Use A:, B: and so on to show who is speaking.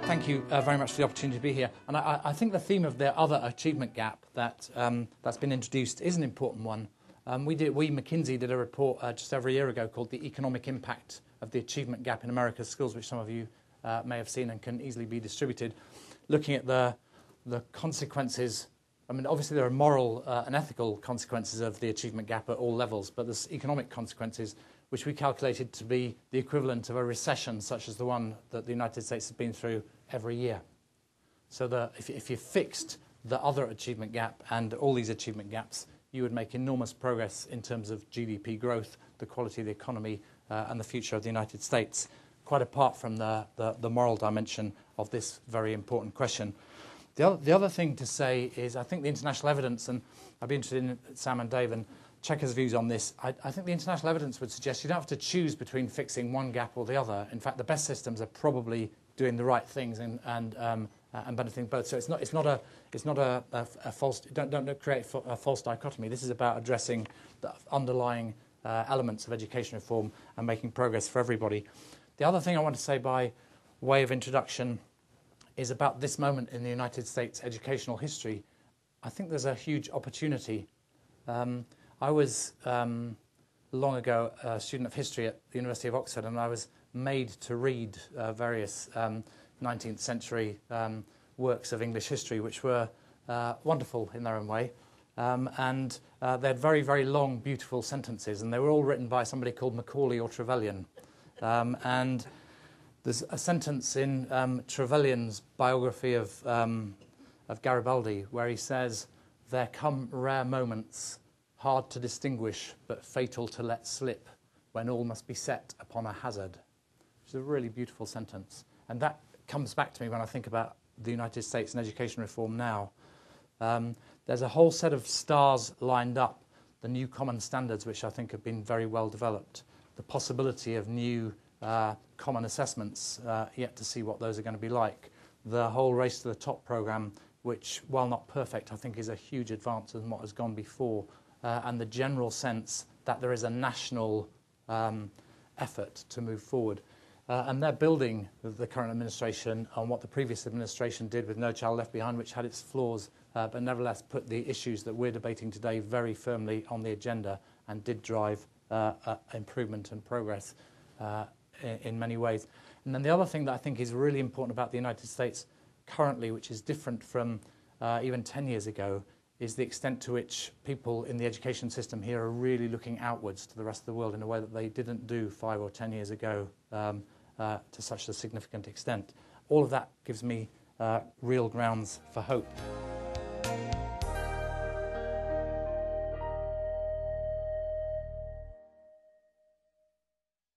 A: Thank you very much for the opportunity to be here. And I think the theme of the other achievement gap that's been introduced is an important one. McKinsey did a report just over a year ago called The Economic Impact of the Achievement Gap in America's Schools, which some of you may have seen and can easily be distributed, looking at the consequences. I mean, obviously there are moral and ethical consequences of the achievement gap at all levels, but there's economic consequences, which we calculated to be the equivalent of a recession such as the one that the United States has been through every year. So if you fixed the other achievement gap and all these achievement gaps, you would make enormous progress in terms of GDP growth, the quality of the economy, and the future of the United States, quite apart from the moral dimension of this very important question. The other thing to say is I think the international evidence, and I'd be interested in Sam and Dave and Cheka's views on this, I think the international evidence would suggest you don't have to choose between fixing one gap or the other. In fact, the best systems are probably doing the right things and benefiting both. So it's not a false. Don't create a false dichotomy. This is about addressing the underlying elements of education reform and making progress for everybody. The other thing I want to say by way of introduction is about this moment in the United States educational history. I think there's a huge opportunity. I was long ago a student of history at the University of Oxford, and I was made to read various 19th century works of English history, which were wonderful in their own way. And they had very, very long, beautiful sentences, and they were all written by somebody called Macaulay or Trevelyan. And there's a sentence in Trevelyan's biography of Garibaldi where he says, "There come rare moments, hard to distinguish, but fatal to let slip, when all must be set upon a hazard," which is a really beautiful sentence. And that comes back to me when I think about the United States and education reform now. There's a whole set of stars lined up, the new common standards, which I think have been very well developed, the possibility of new common assessments, yet to see what those are going to be like, the whole Race to the Top programme, which, while not perfect, I think is a huge advance in what has gone before, and the general sense that there is a national effort to move forward. And they're building the current administration on what the previous administration did with No Child Left Behind, which had its flaws, but nevertheless put the issues that we're debating today very firmly on the agenda and did drive improvement and progress in many ways. And then the other thing that I think is really important about the United States currently, which is different from even 10 years ago, is the extent to which people in the education system here are really looking outwards to the rest of the world in a way that they didn't do 5 or 10 years ago to such a significant extent. All of that gives me real grounds for hope.